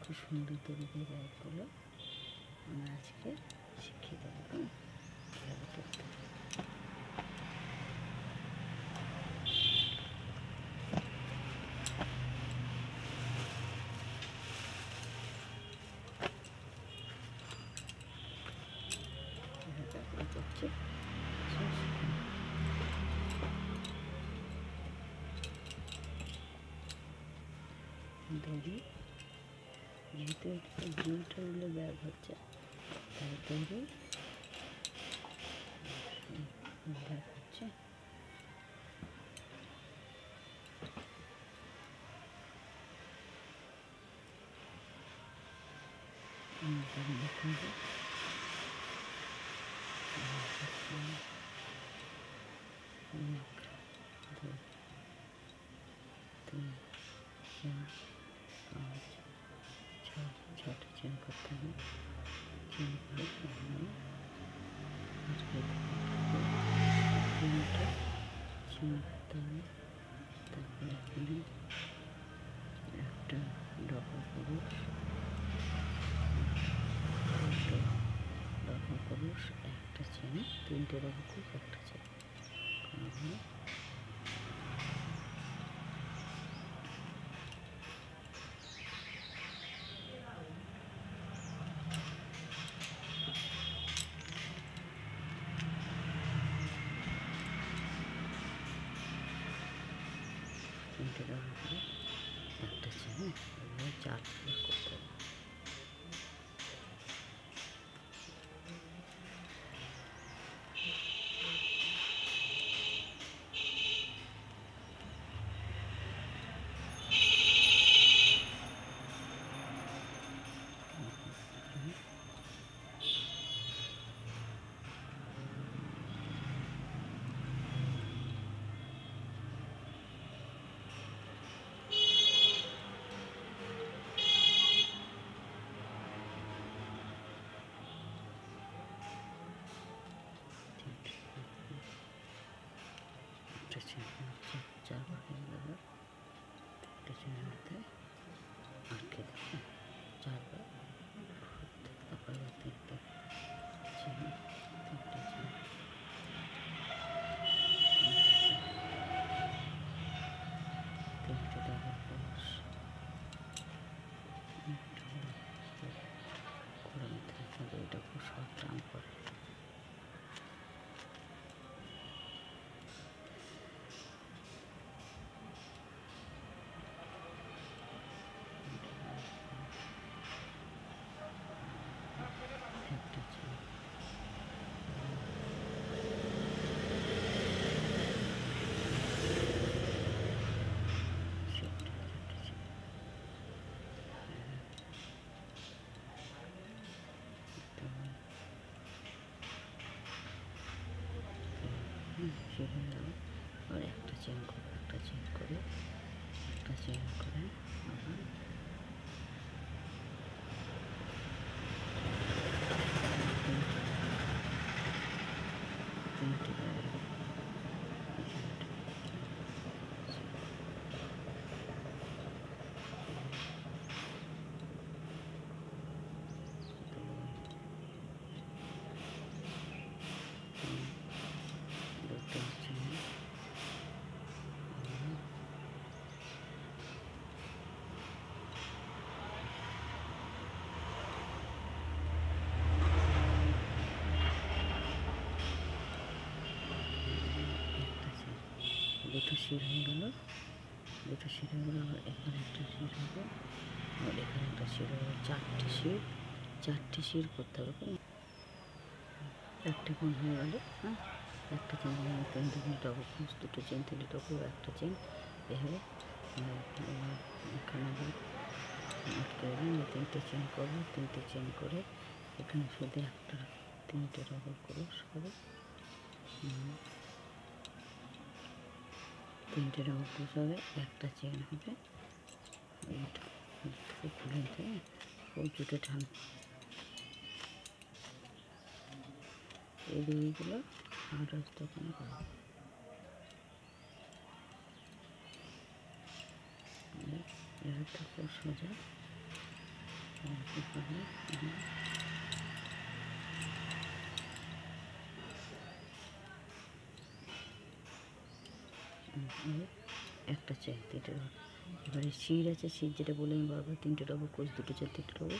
খুব সুন্দর তরিকে ব্যাগগুলো আমরা আজকে শিখিয়ে দেবো। কীভাবে করতে হবে। করছি দড়ি, যেহেতু ডিজিটাল ব্যাগ হচ্ছে তাই দড়ি ব্যাগ হচ্ছে দেখাবো। ছটা চেন করতে হবে। চেন করে তিনটা চেন করতে হবে। তারপরে এখানে একটা ডবল ক্রোশ, একটা চেন, তিনটে ডবল ক্রোশ, একটা চেন করা হলো। তিনটে ডবল ক্রোশ, একটা চেন, এবার 4 ক্রোশ করতে হবে। একটা চেন হচ্ছে 4 বার দেবো, একটা চেন হাতে আটকে দেবো 4 বার, তারপর তিনটে চেন, তিনটে চেন, তিনটে ডবল ক্রোশ করে নিতে হবে। এটা খুব সব টান করে। একটা চেন, সেরে গেল। আর একটা চেন করে, একটা চেন করে, একটা চেন করে আবার তিনটে দুটো চেন, দুটো শির হয়ে গেল, দুটো শির হয়ে গেল। আবার এখানে একটা শির হবে, আর এখানে একটা শির হবে। 4টে শির, 4টে শির করতে হবে। একটা কোণ হয়ে গেল। হ্যাঁ, একটা চেন তিনটে ডবল ক্রোশ, দুটো চেন, তিনটে ডবল, একটা চেন, এভাবে এখানে আবার আটকে দেবেন। তিনটে চেন করবো, তিনটে চেন করে এখানে শুধু একটা তিনটে ডবল ক্রোশ হবে, তিনটে ডবল ক্রোশ হবে, একটা চেন হবে। এইটা খুলে দিয়ে ওই জুটে টান, এই দুইগুলো আর তখন করবো। এবার তো খুব সোজা একটা চেন, 3টে ডবল। এবারে শির আছে, শির যেটা বলে আমি বারবার 3টে ডবল ক্রোশ, 2টো চেন, 3টে ডবল।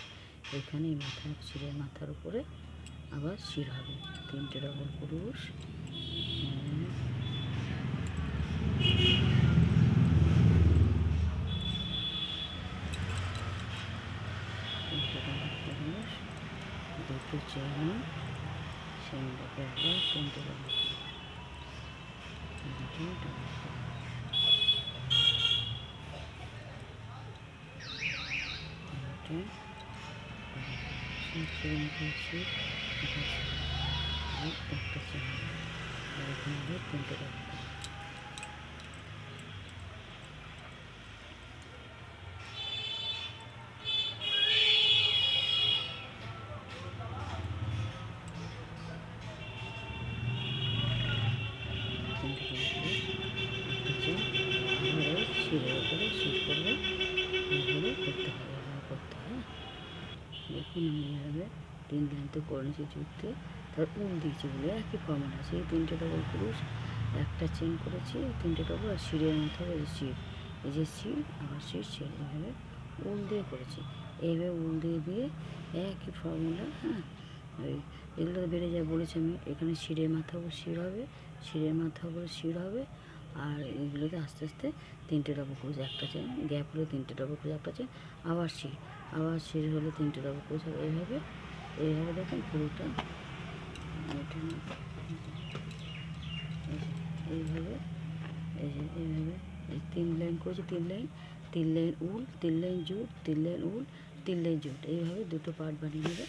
এখানে মাথা, শিরের মাথার উপরে আবার শির হবে, 3টে ডবল ক্রোশ, 3টে ডবল ক্রোশ, 2টো চেন, সেগুলোকে আবার 3টে ডবল ক্রোশ, 3টে ডবল ক্রোশ। একটা চেন, আর এখানে 3টে ডবল ক্রোশ। শিরের উপরে শির করবো, এইভাবে করতে হবে, এভাবে করতে হয়। দেখুন আমি এইভাবে 3 লাইন তো করে নিয়েছি জুড়তে, তার উল দিয়েছি বলে একই ফর্মুলা, সেই 3টে ডবল ক্রোশ, একটা চেন করেছি, 3টে ডবল, আর শিরের মধ্যে হবে যে শির, এই যে শির আবার শির, শির, এইভাবে উল দিয়ে করেছি। এইভাবে উল দিয়ে দিয়ে একই ফর্মুলা। হ্যাঁ, ওই এগুলো বেড়ে যায় বলেছি আমি। এখানে শিরের মাথা উপর শির হবে, শিরের মাথা উপরে শির হবে, আর এগুলোকে আস্তে আস্তে 3টে ডবল ক্রোশ, একটা চেন, গ্যাপ হলে 3টে ডবল ক্রোশ, একটা চেন, আবার শির, আবার শির হলে 3টে ডবল ক্রোশ। এইভাবে এইভাবে দেখুন পুরোটা, এইভাবে, এই যে এইভাবে 3 লাইন করেছি, 3 লাইন, 3 লাইন উল, 3 লাইন জুট, 3 লাইন উল, 3 লাইন জুট, এইভাবে 2টো পার্ট বানিয়ে নেবে।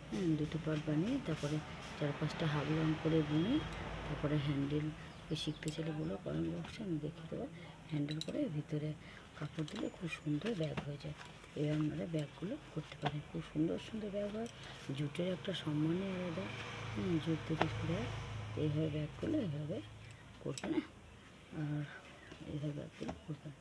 হ্যাঁ, 2টো পার্ট বানিয়ে তারপরে 4-5টা হাফ লং করে বুনে, তারপরে হ্যান্ডেল শিখতে চাইলে বলো কমেন্ট বক্সে, আমি দেখিয়ে দেবো। হ্যান্ডেল করে ভিতরে কাপড় দিলে খুব সুন্দর ব্যাগ হয়ে যায়। এবার আপনারা ব্যাগগুলো করতে পারেন, খুব সুন্দর সুন্দর ব্যাগ হয়। জুটের একটা সম্মানই আলাদা। জুট থেকে ব্যাগ, এইভাবে ব্যাগগুলো এভাবে করবে না, আর এইভাবে ব্যাগগুলো করবেন।